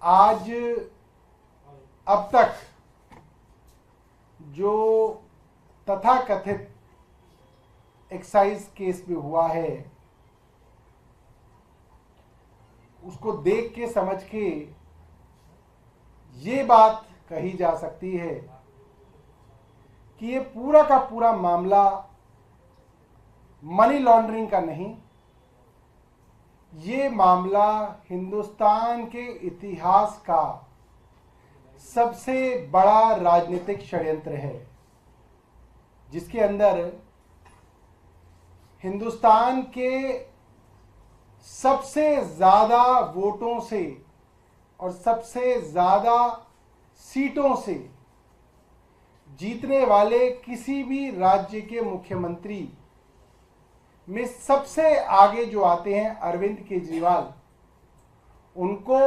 आज अब तक जो तथाकथित एक्साइज केस में हुआ है उसको देख के समझ के ये बात कही जा सकती है कि ये पूरा का पूरा मामला मनी लॉन्ड्रिंग का नहीं, ये मामला हिंदुस्तान के इतिहास का सबसे बड़ा राजनीतिक षड्यंत्र है, जिसके अंदर हिंदुस्तान के सबसे ज्यादा वोटों से और सबसे ज्यादा सीटों से जीतने वाले किसी भी राज्य के मुख्यमंत्री में सबसे आगे जो आते हैं अरविंद केजरीवाल, उनको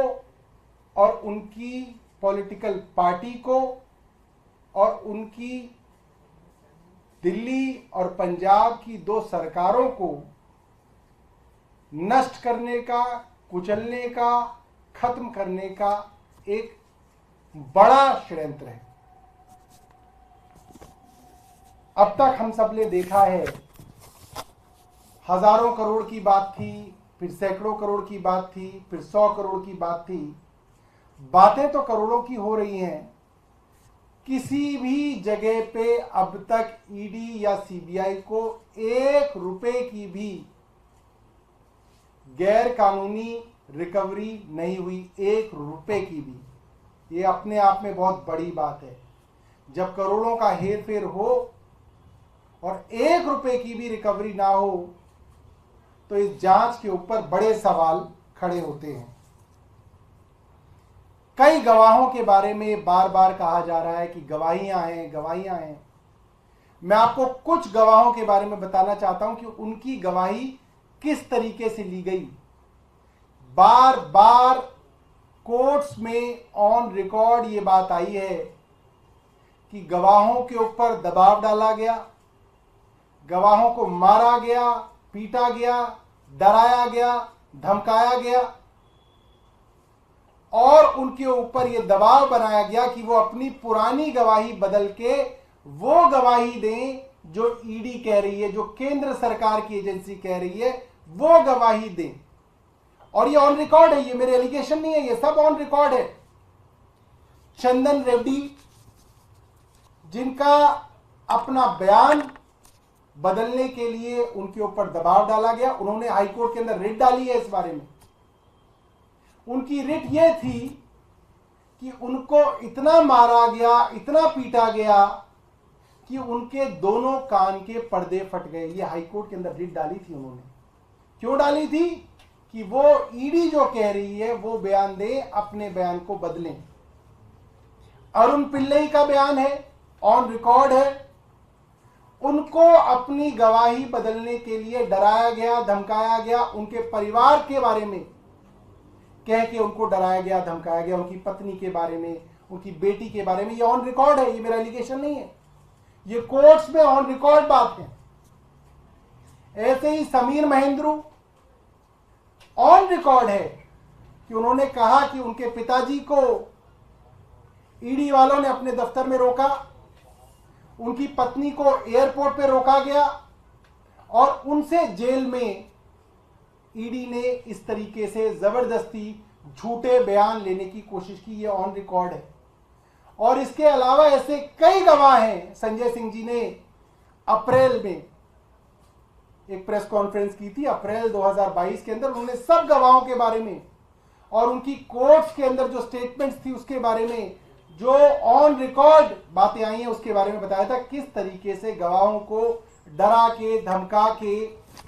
और उनकी पॉलिटिकल पार्टी को और उनकी दिल्ली और पंजाब की दो सरकारों को नष्ट करने का, कुचलने का, खत्म करने का एक बड़ा षड्यंत्र है। अब तक हम सब ने देखा है, हजारों करोड़ की बात थी, फिर सैकड़ों करोड़ की बात थी, फिर 100 करोड़ की बात थी। बातें तो करोड़ों की हो रही हैं। किसी भी जगह पे अब तक ईडी या सीबीआई को 1 रुपए की भी गैर कानूनी रिकवरी नहीं हुई, 1 रुपए की भी। ये अपने आप में बहुत बड़ी बात है। जब करोड़ों का हेर फेर हो और 1 रुपए की भी रिकवरी ना हो तो इस जांच के ऊपर बड़े सवाल खड़े होते हैं। कई गवाहों के बारे में बार बार कहा जा रहा है कि गवाहियां हैं, गवाहियां हैं। मैं आपको कुछ गवाहों के बारे में बताना चाहता हूं कि उनकी गवाही किस तरीके से ली गई। बार बार कोर्ट्स में ऑन रिकॉर्ड ये बात आई है कि गवाहों के ऊपर दबाव डाला गया, गवाहों को मारा गया, पीटा गया, डराया गया, धमकाया गया और उनके ऊपर यह दबाव बनाया गया कि वो अपनी पुरानी गवाही बदल के वो गवाही दें जो ईडी कह रही है, जो केंद्र सरकार की एजेंसी कह रही है, वो गवाही दें। और ये ऑन रिकॉर्ड है, ये मेरे एलिगेशन नहीं है, ये सब ऑन रिकॉर्ड है। चंदन रेड्डी, जिनका अपना बयान बदलने के लिए उनके ऊपर दबाव डाला गया, उन्होंने हाईकोर्ट के अंदर रिट डाली है इस बारे में। उनकी रिट यह थी कि उनको इतना मारा गया, इतना पीटा गया कि उनके दोनों कान के पर्दे फट गए। ये हाईकोर्ट के अंदर रिट डाली थी उन्होंने। क्यों डाली थी? कि वो ईडी जो कह रही है वो बयान दे, अपने बयान को बदलें। अरुण पिल्लई का बयान है, ऑन रिकॉर्ड है। उनको अपनी गवाही बदलने के लिए डराया गया, धमकाया गया, उनके परिवार के बारे में कह के उनको डराया गया, धमकाया गया, उनकी पत्नी के बारे में, उनकी बेटी के बारे में। ये ऑन रिकॉर्ड है, ये मेरा एलिगेशन नहीं है, ये कोर्ट्स में ऑन रिकॉर्ड बात है। ऐसे ही समीर महेंद्रू, ऑन रिकॉर्ड है कि उन्होंने कहा कि उनके पिताजी को ईडी वालों ने अपने दफ्तर में रोका, उनकी पत्नी को एयरपोर्ट पे रोका गया और उनसे जेल में ईडी ने इस तरीके से जबरदस्ती झूठे बयान लेने की कोशिश की। ये ऑन रिकॉर्ड है। और इसके अलावा ऐसे कई गवाह हैं। संजय सिंह जी ने अप्रैल में एक प्रेस कॉन्फ्रेंस की थी, अप्रैल 2022 के अंदर। उन्होंने सब गवाहों के बारे में और उनकी कोर्ट्स के अंदर जो स्टेटमेंट्स थी उसके बारे में, जो ऑन रिकॉर्ड बातें आई हैं उसके बारे में बताया था, किस तरीके से गवाहों को डरा के, धमका के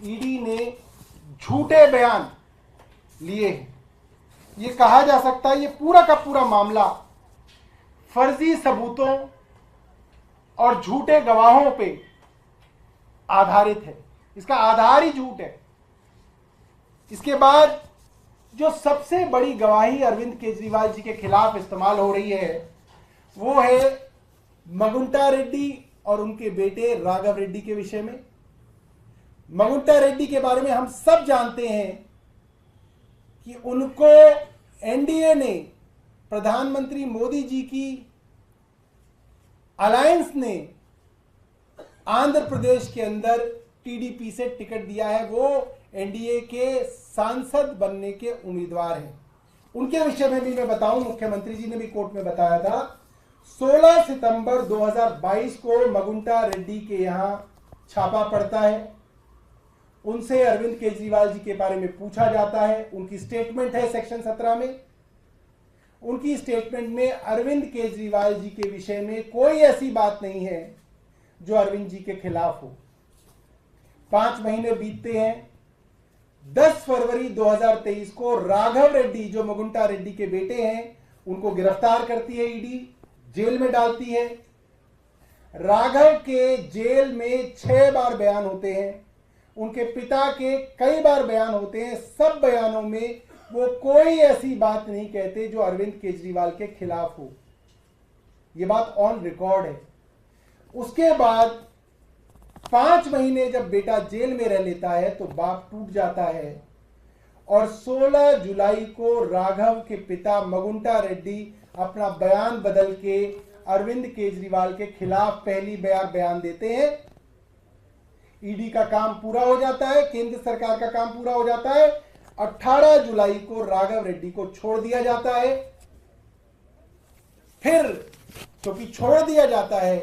ईडी ने झूठे बयान लिए हैं। ये कहा जा सकता है ये पूरा का पूरा मामला फर्जी सबूतों और झूठे गवाहों पे आधारित है। इसका आधार ही झूठ है। इसके बाद जो सबसे बड़ी गवाही अरविंद केजरीवाल जी के खिलाफ इस्तेमाल हो रही है वो है मगुंटा रेड्डी और उनके बेटे राघव रेड्डी के विषय में। मगुंटा रेड्डी के बारे में हम सब जानते हैं कि उनको एनडीए ने प्रधानमंत्री मोदी जी की अलायंस ने आंध्र प्रदेश के अंदर टीडीपी से टिकट दिया है, वो एनडीए के सांसद बनने के उम्मीदवार हैं। उनके विषय में भी मैं बताऊं, मुख्यमंत्री जी ने भी कोर्ट में बताया था, 16 सितंबर 2022 को मगुंटा रेड्डी के यहां छापा पड़ता है। उनसे अरविंद केजरीवाल जी के बारे में पूछा जाता है। उनकी स्टेटमेंट है सेक्शन 17 में। उनकी स्टेटमेंट में अरविंद केजरीवाल जी के विषय में कोई ऐसी बात नहीं है जो अरविंद जी के खिलाफ हो। 5 महीने बीतते हैं। 10 फरवरी 2023 को राघव रेड्डी, जो मगुंटा रेड्डी के बेटे हैं, उनको गिरफ्तार करती है ईडी, जेल में डालती है। राघव के जेल में 6 बार बयान होते हैं। उनके पिता के कई बार बयान होते हैं। सब बयानों में वो कोई ऐसी बात नहीं कहते जो अरविंद केजरीवाल के खिलाफ हो। ये बात ऑन रिकॉर्ड है। उसके बाद 5 महीने जब बेटा जेल में रह लेता है तो बाप टूट जाता है और 16 जुलाई को राघव के पिता मगुंटा रेड्डी अपना बयान बदल के अरविंद केजरीवाल के खिलाफ पहली बार बयान देते हैं। ईडी का काम पूरा हो जाता है, केंद्र सरकार का काम पूरा हो जाता है। 18 जुलाई को राघव रेड्डी को छोड़ दिया जाता है। फिर क्योंकि छोड़ दिया जाता है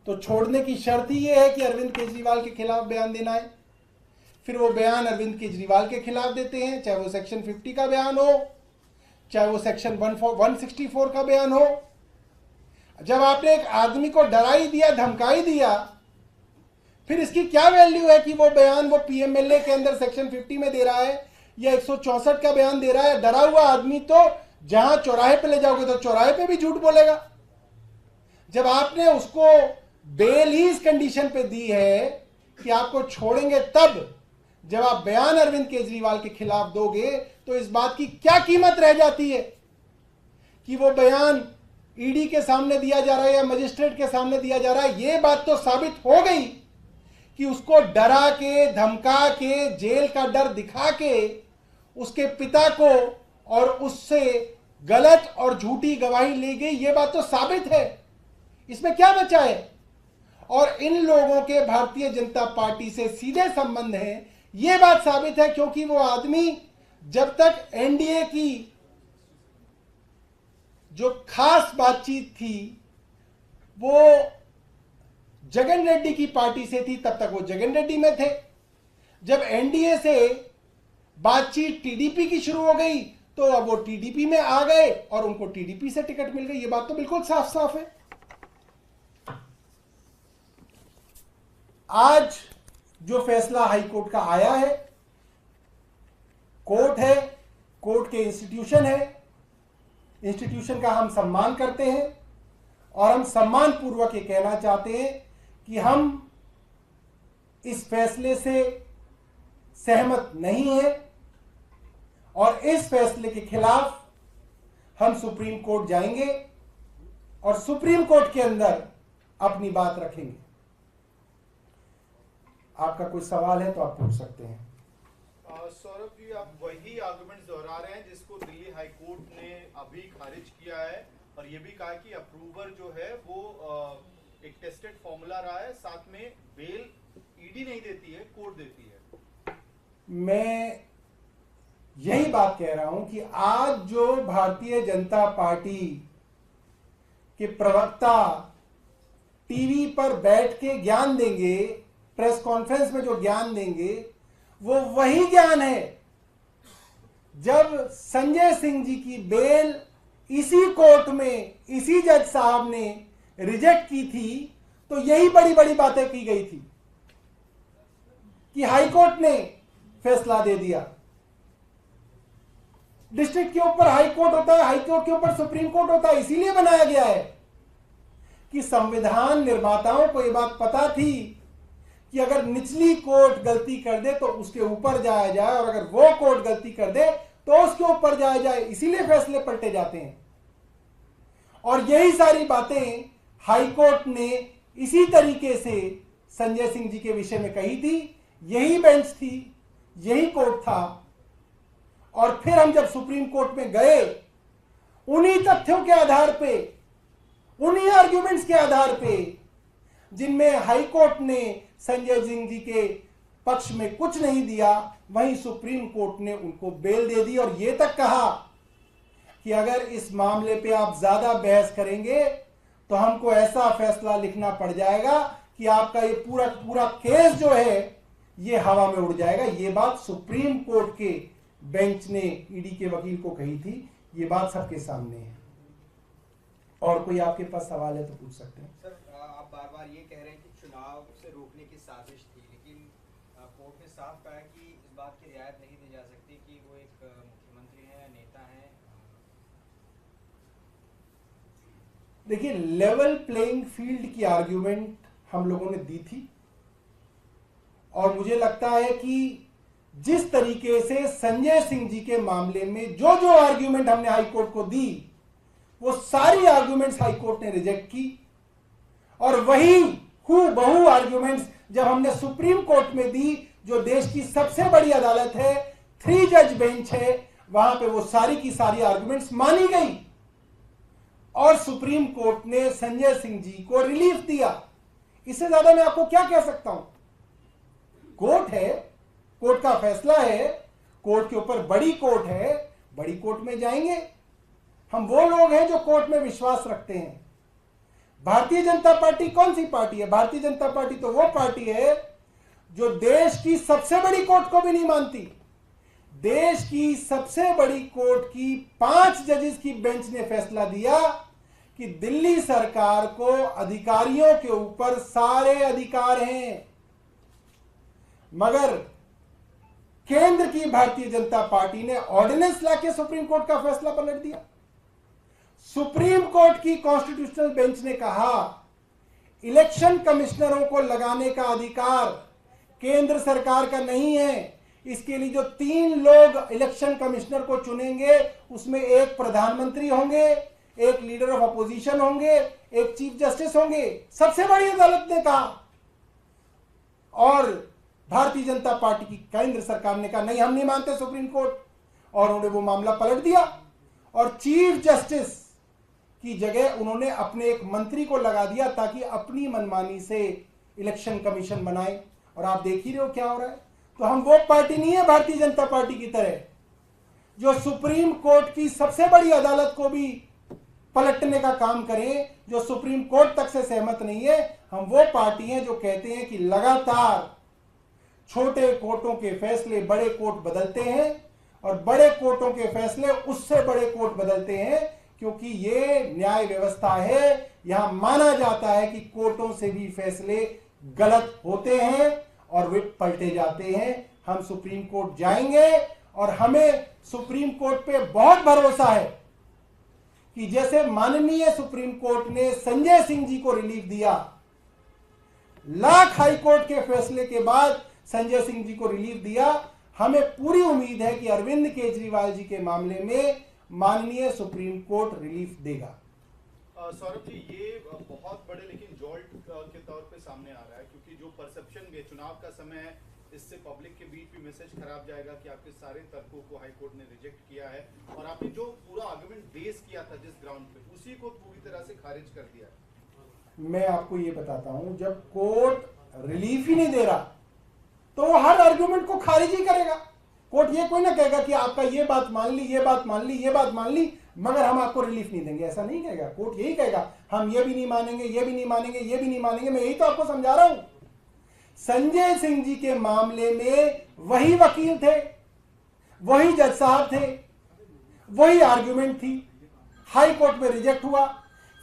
तो छोड़ने की शर्त ही यह है कि अरविंद केजरीवाल के खिलाफ बयान देना है। फिर वो बयान अरविंद केजरीवाल के खिलाफ देते हैं, चाहे वो सेक्शन 50 का बयान हो, चाहे वो सेक्शन 164 का बयान हो। जब आपने एक आदमी को डरा ही दिया, धमका ही दिया, फिर इसकी क्या वैल्यू है कि वो बयान वो पीएमएलए के अंदर सेक्शन 50 में दे रहा है या 164 का बयान दे रहा है। डरा हुआ आदमी तो जहां चौराहे पे ले जाओगे तो चौराहे पे भी झूठ बोलेगा। जब आपने उसको बेल ही इस कंडीशन पे दी है कि आपको छोड़ेंगे, तब जब आप बयान अरविंद केजरीवाल के खिलाफ दोगे तो इस बात की क्या कीमत रह जाती है कि वो बयान ईडी के सामने दिया जा रहा है या मजिस्ट्रेट के सामने दिया जा रहा है। ये बात तो साबित हो गई कि उसको डरा के, धमका के, जेल का डर दिखा के उसके पिता को और उससे गलत और झूठी गवाही ली गई। ये बात तो साबित है। इसमें क्या बचा है? और इन लोगों के भारतीय जनता पार्टी से सीधे संबंध है, यह बात साबित है क्योंकि वो आदमी जब तक एनडीए की जो खास बातचीत थी वो जगन रेड्डी की पार्टी से थी, तब तक वो जगन रेड्डी में थे। जब एनडीए से बातचीत टीडीपी की शुरू हो गई तो अब वो टीडीपी में आ गए और उनको टीडीपी से टिकट मिल गई। ये बात तो बिल्कुल साफ साफ है। आज जो फैसला हाई कोर्ट का आया है, कोर्ट है, कोर्ट के इंस्टीट्यूशन है, इंस्टीट्यूशन का हम सम्मान करते हैं और हम सम्मान पूर्वक ये कहना चाहते हैं कि हम इस फैसले से सहमत नहीं हैं और इस फैसले के खिलाफ हम सुप्रीम कोर्ट जाएंगे और सुप्रीम कोर्ट के अंदर अपनी बात रखेंगे। आपका कोई सवाल है तो आप पूछ सकते हैं। सौरभ जी, आप वही आर्गुमेंट्स दोहरा रहे हैं जिसको दिल्ली हाई कोर्ट ने अभी खारिज किया है और ये भी कहा कि अप्रूवर जो है वो एक टेस्टेड फॉर्मूला रहा है, साथ में बेल ईडी नहीं देती है, कोर्ट देती है। मैं यही बात कह रहा हूं कि आज जो भारतीय जनता पार्टी के प्रवक्ता टीवी पर बैठ के ज्ञान देंगे, प्रेस कॉन्फ्रेंस में जो ज्ञान देंगे, वो वही ज्ञान है जब संजय सिंह जी की बेल इसी कोर्ट में इसी जज साहब ने रिजेक्ट की थी तो यही बड़ी बड़ी बातें की गई थी कि हाई कोर्ट ने फैसला दे दिया। डिस्ट्रिक्ट के ऊपर हाई कोर्ट होता है, हाई कोर्ट के ऊपर सुप्रीम कोर्ट होता है। इसीलिए बनाया गया है कि संविधान निर्माताओं को यह बात पता थी कि अगर निचली कोर्ट गलती कर दे तो उसके ऊपर जाया जाए और अगर वो कोर्ट गलती कर दे तो उसके ऊपर जाया जाए। इसीलिए फैसले पलटे जाते हैं और यही सारी बातें हाई कोर्ट ने इसी तरीके से संजय सिंह जी के विषय में कही थी। यही बेंच थी, यही कोर्ट था। और फिर हम जब सुप्रीम कोर्ट में गए, उन्हीं तथ्यों के आधार पे, उन्हीं आर्ग्यूमेंट्स के आधार पे जिनमें हाईकोर्ट ने संजय सिंह जी के पक्ष में कुछ नहीं दिया, वहीं सुप्रीम कोर्ट ने उनको बेल दे दी और यह तक कहा कि अगर इस मामले पे आप ज्यादा बहस करेंगे तो हमको ऐसा फैसला लिखना पड़ जाएगा कि आपका ये पूरा पूरा केस जो है ये हवा में उड़ जाएगा। ये बात सुप्रीम कोर्ट के बेंच ने ईडी के वकील को कही थी। ये बात सबके सामने है। और कोई आपके पास सवाल है तो पूछ सकते हैं। सर, आप बार बार ये कह रहे हैं कि चुनाव से रोकने की साजिश थी, लेकिन कोर्ट ने साफ कहा है कि इस बात की रियायत नहीं दी जा सकती कि वो एक मुख्यमंत्री हैं, नेता हैं। देखिए, लेवल प्लेइंग फील्ड की आर्ग्यूमेंट हम लोगों ने दी थी और मुझे लगता है कि जिस तरीके से संजय सिंह जी के मामले में जो जो आर्ग्यूमेंट हमने हाईकोर्ट को दी, वो सारी आर्ग्यूमेंट्स हाईकोर्ट ने रिजेक्ट की और वही हूबहू आर्ग्यूमेंट्स जब हमने सुप्रीम कोर्ट में दी, जो देश की सबसे बड़ी अदालत है, 3 जज बेंच है, वहां पे वो सारी की सारी आर्ग्यूमेंट्स मानी गई और सुप्रीम कोर्ट ने संजय सिंह जी को रिलीफ दिया। इससे ज्यादा मैं आपको क्या कह सकता हूं? कोर्ट है, कोर्ट का फैसला है, कोर्ट के ऊपर बड़ी कोर्ट है, बड़ी कोर्ट में जाएंगे। हम वो लोग हैं जो कोर्ट में विश्वास रखते हैं। भारतीय जनता पार्टी कौन सी पार्टी है? भारतीय जनता पार्टी तो वो पार्टी है जो देश की सबसे बड़ी कोर्ट को भी नहीं मानती। देश की सबसे बड़ी कोर्ट की 5 जजेस की बेंच ने फैसला दिया कि दिल्ली सरकार को अधिकारियों के ऊपर सारे अधिकार हैं, मगर केंद्र की भारतीय जनता पार्टी ने ऑर्डिनेंस लाके सुप्रीम कोर्ट का फैसला पलट दिया। सुप्रीम कोर्ट की कॉन्स्टिट्यूशनल बेंच ने कहा इलेक्शन कमिश्नरों को लगाने का अधिकार केंद्र सरकार का नहीं है। इसके लिए जो 3 लोग इलेक्शन कमिश्नर को चुनेंगे उसमें एक प्रधानमंत्री होंगे, एक लीडर ऑफ अपोजिशन होंगे, एक चीफ जस्टिस होंगे। सबसे बड़ी अदालत ने कहा और भारतीय जनता पार्टी की केंद्र सरकार ने कहा नहीं, हम नहीं मानते सुप्रीम कोर्ट, और उन्होंने वो मामला पलट दिया और चीफ जस्टिस की जगह उन्होंने अपने एक मंत्री को लगा दिया ताकि अपनी मनमानी से इलेक्शन कमीशन बनाए। और आप देख ही रहे हो क्या हो रहा है। तो हम वो पार्टी नहीं है भारतीय जनता पार्टी की तरह जो सुप्रीम कोर्ट की सबसे बड़ी अदालत को भी पलटने का काम करें, जो सुप्रीम कोर्ट तक से सहमत नहीं है। हम वो पार्टी हैं जो कहते हैं कि लगातार छोटे कोर्टों के फैसले बड़े कोर्ट बदलते हैं और बड़े कोर्टों के फैसले उससे बड़े कोर्ट बदलते हैं, क्योंकि ये न्याय व्यवस्था है। यहां माना जाता है कि कोर्टों से भी फैसले गलत होते हैं और वे पलटे जाते हैं। हम सुप्रीम कोर्ट जाएंगे और हमें सुप्रीम कोर्ट पे बहुत भरोसा है कि जैसे माननीय सुप्रीम कोर्ट ने संजय सिंह जी को रिलीफ दिया, लाख हाई कोर्ट के फैसले के बाद संजय सिंह जी को रिलीफ दिया, हमें पूरी उम्मीद है कि अरविंद केजरीवाल जी के मामले में माननीय सुप्रीम कोर्ट रिलीफ देगा। सौरभ जी, ये बहुत बड़े लेकिन जॉल्ट के तौर पे सामने आ रहा है, क्योंकि जो परसेप्शन है चुनाव का समय है, इससे पब्लिक के बीच भी मैसेज खराब जाएगा कि आपके सारे तर्कों को हाई कोर्ट ने रिजेक्ट किया है और आपने जो पूरा आर्गुमेंट बेस किया था जिस ग्राउंड पे, उसी को पूरी तरह से खारिज कर दिया है। मैं आपको ये बताता हूं, जब कोर्ट रिलीफ ही नहीं दे रहा तो वो हर आर्गुमेंट को खारिज ही करेगा। कोर्ट ये कोई ना कहेगा कि आपका ये बात मान ली, ये बात मान ली, ये बात मान ली, मगर हम आपको रिलीफ नहीं देंगे, ऐसा नहीं कहेगा। कोर्ट यही कहेगा हम ये भी नहीं मानेंगे, ये भी नहीं मानेंगे, ये भी नहीं मानेंगे। मैं यही तो आपको समझा रहा हूं। संजय सिंह जी के मामले में वही वकील थे, वही जज साहब थे, वही आर्ग्यूमेंट थी, हाई कोर्ट में रिजेक्ट हुआ,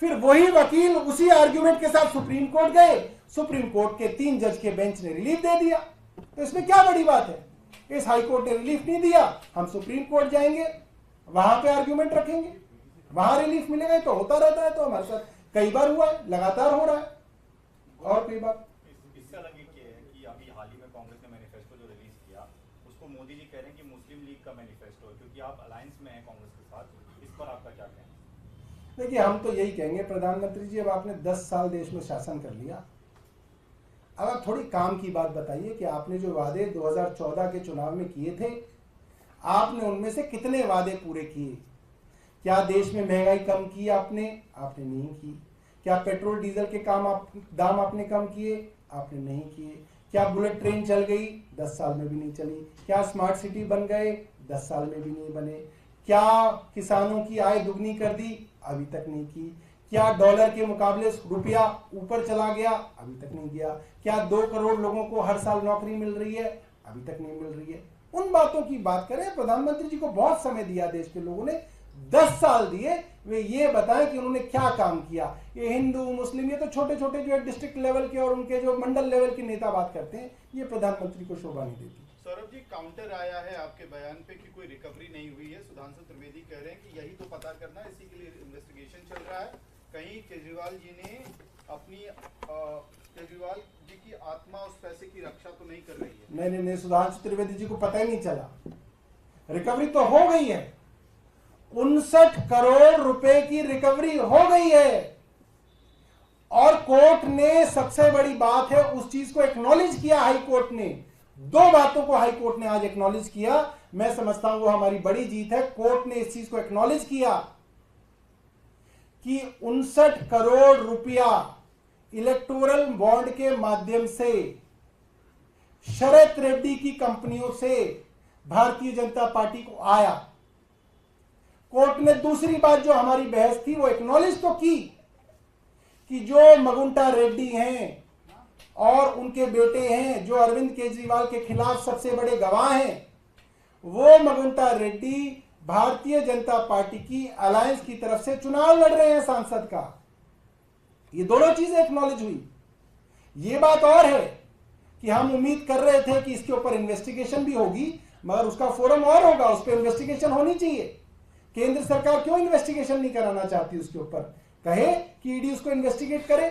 फिर वही वकील उसी आर्ग्यूमेंट के साथ सुप्रीम कोर्ट गए, सुप्रीम कोर्ट के 3 जज के बेंच ने रिलीफ दे दिया। तो इसमें क्या बड़ी बात है? इस हाई कोर्ट ने रिलीफ नहीं दिया, हम सुप्रीम कोर्ट जाएंगे, वहां पे आर्ग्यूमेंट रखेंगे, वहां रिलीफ मिलेगा। तो होता रहता है, तो हमारे साथ कई बार हुआ है, लगातार हो रहा है। और कोई बात? इससे अलग एक ये है कि अभी हाल ही में कांग्रेस ने मैनिफेस्टो जो रिलीज किया, उसको मोदी जी कह रहे हैं कि मुस्लिम लीग का मैनिफेस्टो है, क्योंकि आप अलायंस में हैं कांग्रेस के साथ। इस पर आपका क्या कहना है? देखिए, हम तो यही कहेंगे, प्रधानमंत्री जी अब आपने 10 साल देश में शासन कर लिया, अब आप थोड़ी काम की बात बताइए कि आपने जो वादे 2014 के चुनाव में किए थे, आपने उनमें से कितने वादे पूरे किए? क्या देश में महंगाई कम की आपने? आपने नहीं की। क्या पेट्रोल डीजल के दाम आपने कम किए? आपने नहीं किए। क्या बुलेट ट्रेन चल गई? 10 साल में भी नहीं चली। क्या स्मार्ट सिटी बन गए? 10 साल में भी नहीं बने। क्या किसानों की आय दुगनी कर दी? अभी तक नहीं की। क्या डॉलर के मुकाबले रुपया ऊपर चला गया? अभी तक नहीं गया। क्या 2 करोड़ लोगों को हर साल नौकरी मिल रही है? अभी तक नहीं मिल रही है। उन बातों की बात करें। प्रधानमंत्री जी को बहुत समय दिया देश के लोगों ने, 10 साल दिए, वे ये बताएं कि उन्होंने क्या काम किया। ये हिंदू मुस्लिम, ये तो छोटे छोटे जो है डिस्ट्रिक्ट लेवल के और उनके जो मंडल लेवल के नेता बात करते हैं, ये प्रधानमंत्री को शोभा नहीं देती। सौरभ जी, काउंटर आया है आपके बयान पे कि कोई रिकवरी नहीं हुई है। सुधांशु त्रिवेदी कह रहे हैं कि यही तो पता करना है, इसी के लिए इन्वेस्टिगेशन चल रहा है। कहीं केजरीवाल जी ने अपनी केजरीवाल जी की आत्मा उस पैसे की रक्षा तो नहीं कर रही है? नहीं, सुधांशु त्रिवेदी जी को पता ही नहीं चला। रिकवरी तो हो गई है, 59 करोड़ रुपए की रिकवरी हो गई है। और कोर्ट ने, सबसे बड़ी बात है, उस चीज को एक्नॉलेज किया। हाई कोर्ट ने 2 बातों को हाई कोर्ट ने आज एक्नॉलेज किया। मैं समझता हूं वो हमारी बड़ी जीत है। कोर्ट ने इस चीज को एक्नॉलेज किया कि 59 करोड़ रुपया इलेक्टोरल बॉन्ड के माध्यम से शरद रेड्डी की कंपनियों से भारतीय जनता पार्टी को आया। कोर्ट ने दूसरी बात जो हमारी बहस थी वो एक्नॉलेज तो की कि जो मगुंटा रेड्डी हैं और उनके बेटे हैं, जो अरविंद केजरीवाल के खिलाफ सबसे बड़े गवाह हैं, वो मगुंटा रेड्डी भारतीय जनता पार्टी की अलायंस की तरफ से चुनाव लड़ रहे हैं सांसद का। ये दोनों चीजें एक्नॉलेज हुई। ये बात और है कि हम उम्मीद कर रहे थे कि इसके ऊपर इन्वेस्टिगेशन भी होगी, मगर उसका फोरम और होगा, उस पर इन्वेस्टिगेशन होनी चाहिए। केंद्र सरकार क्यों इन्वेस्टिगेशन नहीं कराना चाहती उसके ऊपर? कहे कि ईडी उसको इन्वेस्टिगेट करे।